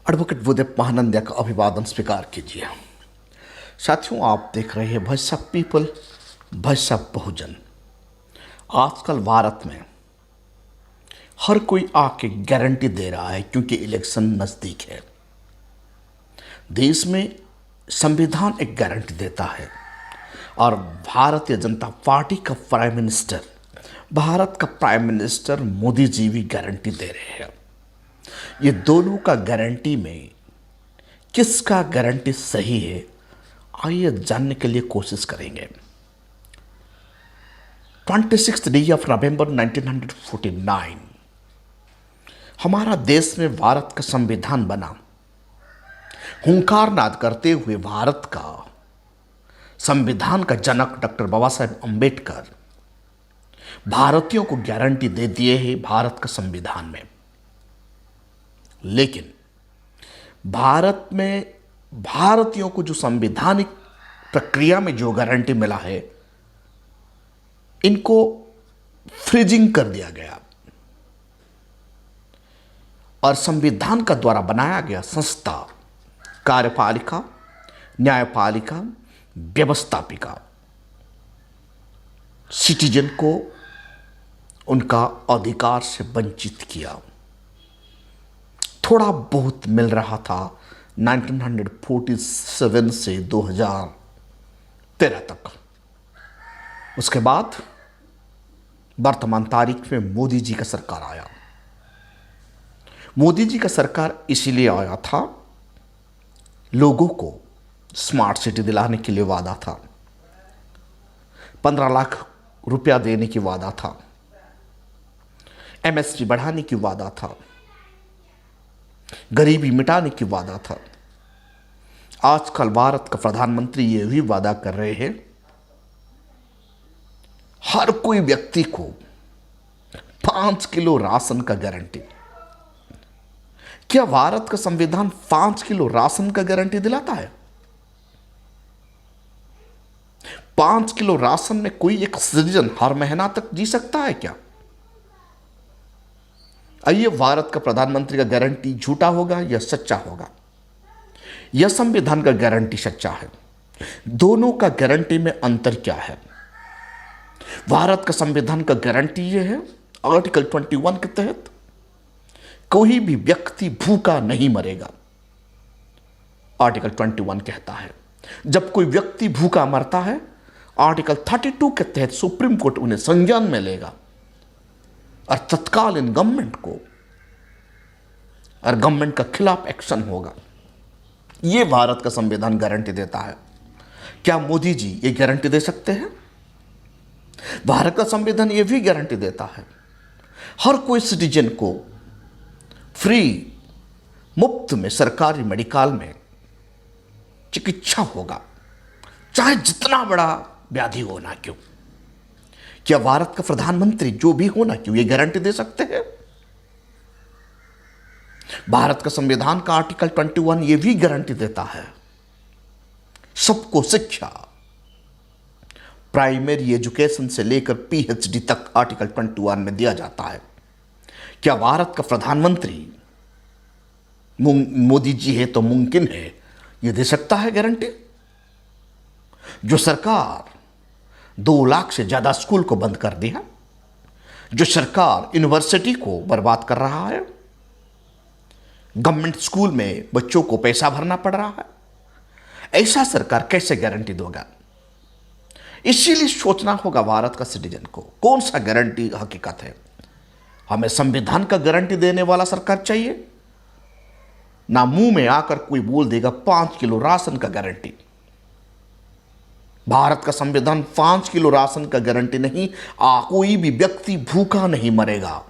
Advocate बुदेव Mahanandia का अभिवादन स्वीकार कीजिए। साथियों, आप देख रहे हैं voice of people, voice of Bahujan. आजकल भारत में हर कोई आके गारंटी दे रहा है क्योंकि इलेक्शन नज़दीक है। देश में संविधान एक गारंटी देता है और भारतीय जनता पार्टी का प्राइम मिनिस्टर, भारत का प्राइम मिनिस्टर मोदी जी भी गारंटी दे रहे हैं। ये दोनों का गारंटी में किसका गारंटी सही है, आइए जानने के लिए कोशिश करेंगे। 26 डे ऑफ नवंबर 1949 हमारा देश में भारत का संविधान बना। हुंकार नाद करते हुए भारत का संविधान का जनक डॉक्टर बाबा साहेब अम्बेडकर भारतीयों को गारंटी दे दिए हैं भारत का संविधान में। लेकिन भारत में भारतीयों को जो संवैधानिक प्रक्रिया में जो गारंटी मिला है, इनको फ्रीजिंग कर दिया गया और संविधान का द्वारा बनाया गया संस्था, कार्यपालिका, न्यायपालिका, व्यवस्थापिका सिटीजन को उनका अधिकार से वंचित किया। थोड़ा बहुत मिल रहा था 1947 से 2013 तक। उसके बाद वर्तमान तारीख में मोदी जी का सरकार आया। मोदी जी का सरकार इसीलिए आया था, लोगों को स्मार्ट सिटी दिलाने के लिए वादा था, 15 लाख रुपया देने की वादा था, एमएसपी बढ़ाने की वादा था, गरीबी मिटाने की वादा था। आजकल भारत का प्रधानमंत्री ये भी वादा कर रहे हैं, हर कोई व्यक्ति को 5 किलो राशन का गारंटी। क्या भारत का संविधान 5 किलो राशन का गारंटी दिलाता है? 5 किलो राशन में कोई एक सिटीजन हर महीना तक जी सकता है क्या? आइए, भारत का प्रधानमंत्री का गारंटी झूठा होगा या सच्चा होगा? यह संविधान का गारंटी सच्चा है। दोनों का गारंटी में अंतर क्या है? भारत का संविधान का गारंटी यह है, आर्टिकल 21 के तहत कोई भी व्यक्ति भूखा नहीं मरेगा। आर्टिकल 21 कहता है जब कोई व्यक्ति भूखा मरता है, आर्टिकल 32 के तहत सुप्रीम कोर्ट उन्हें संज्ञान में लेगा और तत्कालीन गवर्नमेंट को और गवर्नमेंट का खिलाफ एक्शन होगा। यह भारत का संविधान गारंटी देता है। क्या मोदी जी ये गारंटी दे सकते हैं? भारत का संविधान यह भी गारंटी देता है, हर कोई सिटीजन को फ्री, मुफ्त में सरकारी मेडिकल में चिकित्सा होगा, चाहे जितना बड़ा व्याधि हो ना क्यों। क्या भारत का प्रधानमंत्री जो भी हो ना क्यों ये गारंटी दे सकते हैं? भारत का संविधान का आर्टिकल 21 ये भी गारंटी देता है, सबको शिक्षा, प्राइमरी एजुकेशन से लेकर पीएचडी तक आर्टिकल 21 में दिया जाता है। क्या भारत का प्रधानमंत्री मोदी जी है तो मुमकिन है ये दे सकता है गारंटी? जो सरकार 2 लाख से ज्यादा स्कूल को बंद कर दिया, जो सरकार यूनिवर्सिटी को बर्बाद कर रहा है, गवर्नमेंट स्कूल में बच्चों को पैसा भरना पड़ रहा है, ऐसा सरकार कैसे गारंटी देगा? इसीलिए सोचना होगा भारत का सिटीजन को, कौन सा गारंटी हकीकत है। हमें संविधान का गारंटी देने वाला सरकार चाहिए, ना मुंह में आकर कोई बोल देगा 5 किलो राशन का गारंटी। भारत का संविधान 5 किलो राशन का गारंटी नहीं, कोई भी व्यक्ति भूखा नहीं मरेगा।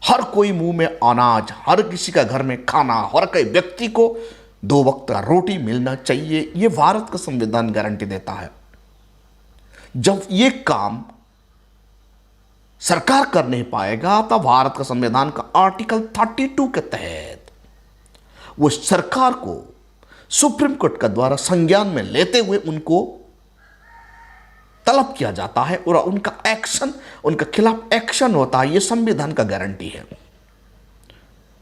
हर कोई मुंह में अनाज, हर किसी का घर में खाना, हर कोई व्यक्ति को 2 वक्त का रोटी मिलना चाहिए, यह भारत का संविधान गारंटी देता है। जब यह काम सरकार कर नहीं पाएगा, तब भारत का संविधान का आर्टिकल 32 के तहत वो सरकार को सुप्रीम कोर्ट का द्वारा संज्ञान में लेते हुए उनको तलब किया जाता है और उनका एक्शन, उनके खिलाफ एक्शन होता है। यह संविधान का गारंटी है।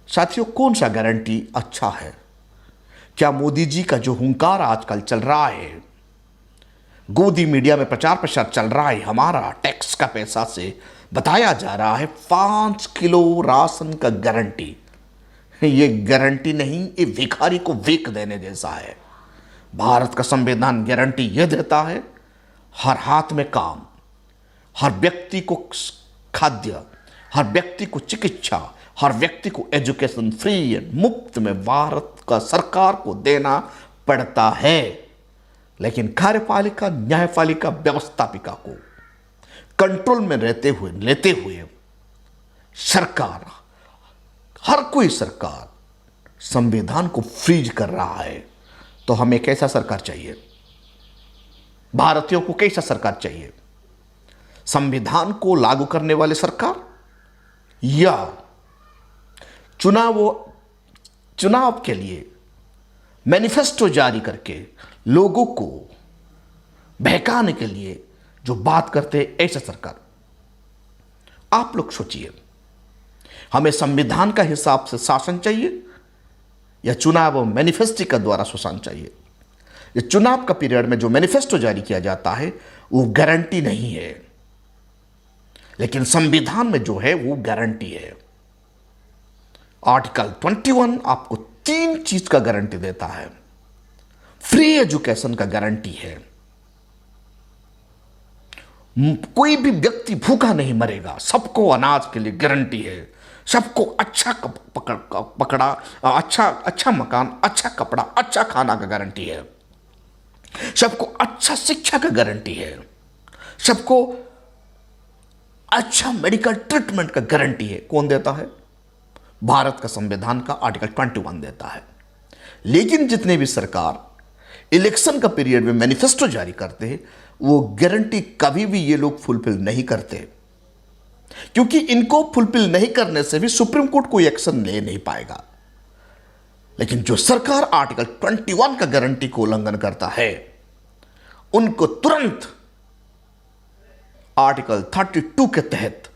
साथियों, कौन सा गारंटी अच्छा है? क्या मोदी जी का जो हुंकार आजकल चल रहा है, गोदी मीडिया में प्रचार प्रसार चल रहा है, हमारा टैक्स का पैसा से बताया जा रहा है 5 किलो राशन का गारंटी, ये गारंटी नहीं, ये भिखारी को वीक देने जैसा है। भारत का संविधान गारंटी यह देता है हर हाथ में काम, हर व्यक्ति को खाद्य, हर व्यक्ति को चिकित्सा, हर व्यक्ति को एजुकेशन फ्री एंड मुफ्त में भारत का सरकार को देना पड़ता है। लेकिन कार्यपालिका, न्यायपालिका, व्यवस्थापिका को कंट्रोल में लेते हुए सरकार, हर कोई सरकार संविधान को फ्रीज कर रहा है। तो हमें कैसा सरकार चाहिए? भारतीयों को कैसा सरकार चाहिए? संविधान को लागू करने वाले सरकार या चुनाव के लिए मैनिफेस्टो जारी करके लोगों को बहकाने के लिए जो बात करते हैं ऐसा सरकार? आप लोग सोचिए, हमें संविधान का हिसाब से शासन चाहिए या चुनाव मैनिफेस्टो के द्वारा शासन चाहिए? ये चुनाव का पीरियड में जो मैनिफेस्टो जारी किया जाता है वो गारंटी नहीं है, लेकिन संविधान में जो है वो गारंटी है। आर्टिकल 21 आपको 3 चीज का गारंटी देता है। फ्री एजुकेशन का गारंटी है, कोई भी व्यक्ति भूखा नहीं मरेगा, सबको अनाज के लिए गारंटी है, सबको अच्छा अच्छा मकान, अच्छा कपड़ा, अच्छा खाना का गारंटी है, सबको अच्छा शिक्षा का गारंटी है, सबको अच्छा मेडिकल ट्रीटमेंट का गारंटी है। कौन देता है? भारत का संविधान का आर्टिकल 21 देता है। लेकिन जितने भी सरकार इलेक्शन का पीरियड में मैनिफेस्टो जारी करते हैं वो गारंटी कभी भी ये लोग फुलफिल नहीं करते, क्योंकि इनको फुलफिल नहीं करने से भी सुप्रीम कोर्ट कोई एक्शन ले नहीं पाएगा। लेकिन जो सरकार आर्टिकल 21 का गारंटी को उल्लंघन करता है उनको तुरंत आर्टिकल 32 के तहत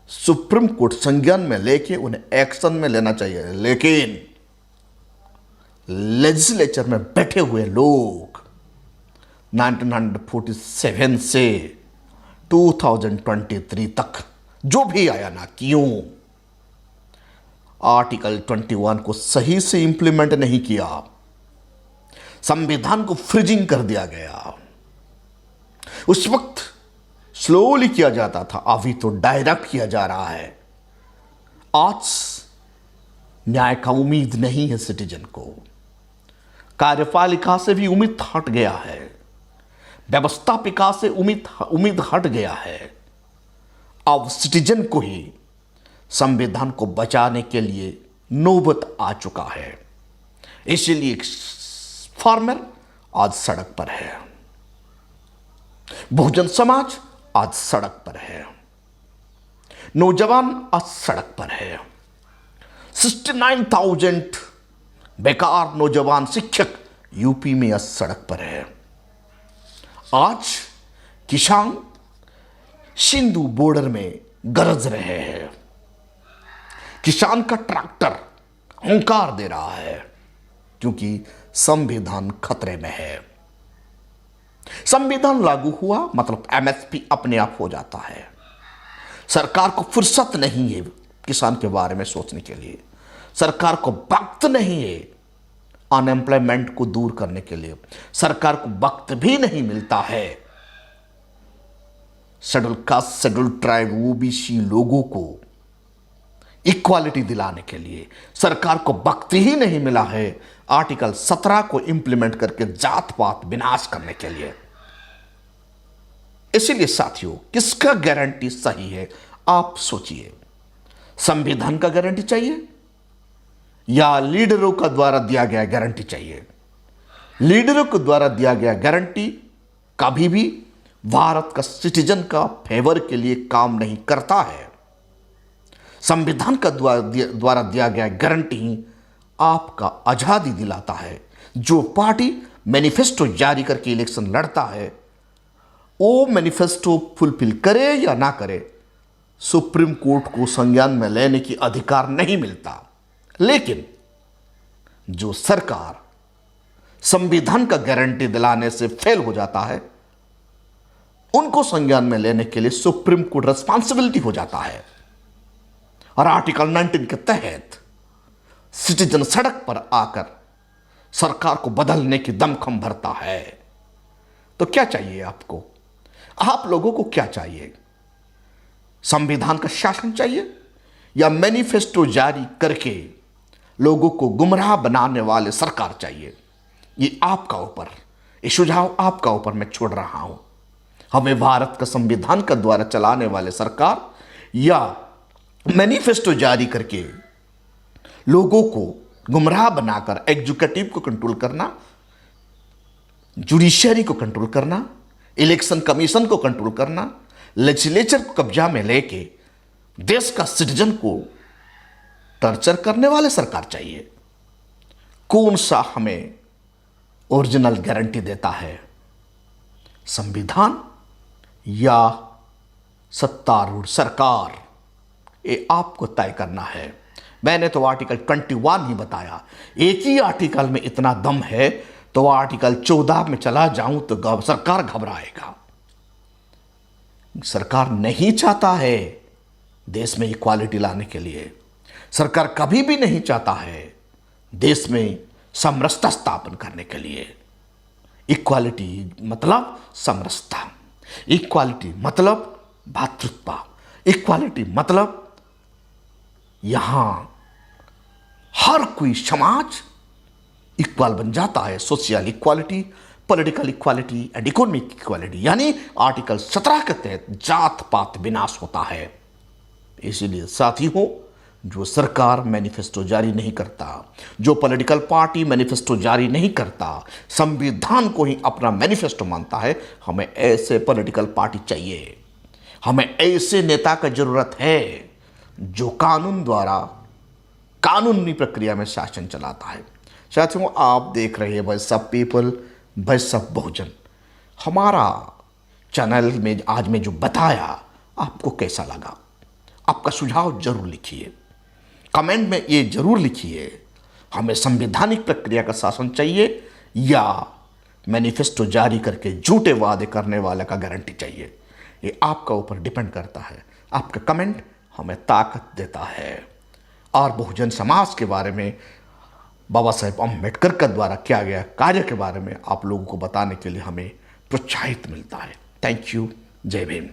सुप्रीम कोर्ट संज्ञान में लेके उन्हें एक्शन में लेना चाहिए। लेकिन लेजिस्लेचर में बैठे हुए लोग 1947 से 2023 तक जो भी आया ना, क्यों आर्टिकल 21 को सही से इंप्लीमेंट नहीं किया, संविधान को फ्रीजिंग कर दिया गया। उस वक्त स्लोली किया जाता था, अभी तो डायरेक्ट किया जा रहा है। आज न्याय का उम्मीद नहीं है सिटीजन को, कार्यपालिका से भी उम्मीद हट गया है, व्यवस्थापिका से उम्मीद हट गया है। अब सिटीजन को ही संविधान को बचाने के लिए नौबत आ चुका है। इसीलिए फार्मर आज सड़क पर है, बहुजन समाज आज सड़क पर है, नौजवान आज सड़क पर है। 69,000 बेकार नौजवान शिक्षक यूपी में आज सड़क पर है। आज किसान सिंधु बॉर्डर में गरज रहे हैं, किसान का ट्रैक्टर हुंकार दे रहा है, क्योंकि संविधान खतरे में है। संविधान लागू हुआ मतलब एमएसपी अपने आप हो जाता है। सरकार को फुर्सत नहीं है किसान के बारे में सोचने के लिए, सरकार को वक्त नहीं है अनएम्प्लॉयमेंट को दूर करने के लिए, सरकार को वक्त भी नहीं मिलता है schedule caste, schedule tribe, OBC लोगों को इक्वालिटी दिलाने के लिए। सरकार को वक्त ही नहीं मिला है आर्टिकल 17 को इंप्लीमेंट करके जात पात विनाश करने के लिए। इसीलिए साथियों, किसका गारंटी सही है आप सोचिए। संविधान का गारंटी चाहिए या लीडरों का द्वारा दिया गया गारंटी चाहिए? लीडरों के द्वारा दिया गया गारंटी कभी भी भारत का सिटीजन का फेवर के लिए काम नहीं करता है। संविधान का द्वारा दिया गया गारंटी ही आपका आजादी दिलाता है। जो पार्टी मैनिफेस्टो जारी करके इलेक्शन लड़ता है वो मैनिफेस्टो फुलफिल करे या ना करे, सुप्रीम कोर्ट को संज्ञान में लेने की अधिकार नहीं मिलता। लेकिन जो सरकार संविधान का गारंटी दिलाने से फेल हो जाता है, उनको संज्ञान में लेने के लिए सुप्रीम कोर्ट रिस्पॉन्सिबिलिटी हो जाता है और आर्टिकल 19 के तहत सिटीजन सड़क पर आकर सरकार को बदलने की दमखम भरता है। तो क्या चाहिए आपको? आप लोगों को क्या चाहिए? संविधान का शासन चाहिए या मैनिफेस्टो जारी करके लोगों को गुमराह बनाने वाले सरकार चाहिए? ये आपका ऊपर, ये सुझाव आपका ऊपर मैं छोड़ रहा हूं। हमें भारत का संविधान का द्वारा चलाने वाले सरकार या मैनिफेस्टो जारी करके लोगों को गुमराह बनाकर एग्जीक्यूटिव को कंट्रोल करना, जुडिशरी को कंट्रोल करना, इलेक्शन कमीशन को कंट्रोल करना, लेजिस्लेचर को कब्जा में लेके देश का सिटीजन को टॉर्चर करने वाले सरकार चाहिए? कौन सा हमें ओरिजिनल गारंटी देता है, संविधान या सत्तारूढ़ सरकार? ये आपको तय करना है। मैंने तो आर्टिकल 21 ही बताया। एक ही आर्टिकल में इतना दम है तो आर्टिकल 14 में चला जाऊं तो सरकार घबराएगा। सरकार नहीं चाहता है देश में इक्वालिटी लाने के लिए। सरकार कभी भी नहीं चाहता है देश में समरसता स्थापन करने के लिए। इक्वालिटी मतलब समरसता, इक्वालिटी मतलब भातृत्व, इक्वालिटी मतलब यहां हर कोई समाज इक्वल बन जाता है। Social equality, political equality and economic equality, यानी आर्टिकल 17 के तहत जात पात विनाश होता है। इसीलिए साथियों, जो सरकार मैनिफेस्टो जारी नहीं करता, जो पॉलिटिकल पार्टी मैनिफेस्टो जारी नहीं करता, संविधान को ही अपना मैनिफेस्टो मानता है, हमें ऐसे पॉलिटिकल पार्टी चाहिए। हमें ऐसे नेता का जरूरत है जो कानून द्वारा कानूनी प्रक्रिया में शासन चलाता है। साथियों, आप देख रहे हैं voice of people, voice of Bahujan. हमारा चैनल में आज मैं जो बताया आपको कैसा लगा? आपका सुझाव जरूर लिखिए, कमेंट में ये जरूर लिखिए, हमें संवैधानिक प्रक्रिया का शासन चाहिए या मैनिफेस्टो जारी करके झूठे वादे करने वाले का गारंटी चाहिए। ये आपका ऊपर डिपेंड करता है। आपका कमेंट हमें ताकत देता है और बहुजन समाज के बारे में, बाबा साहेब अम्बेडकर के द्वारा किया गया कार्य के बारे में आप लोगों को बताने के लिए हमें प्रोत्साहित मिलता है। Thank you. जय भीम।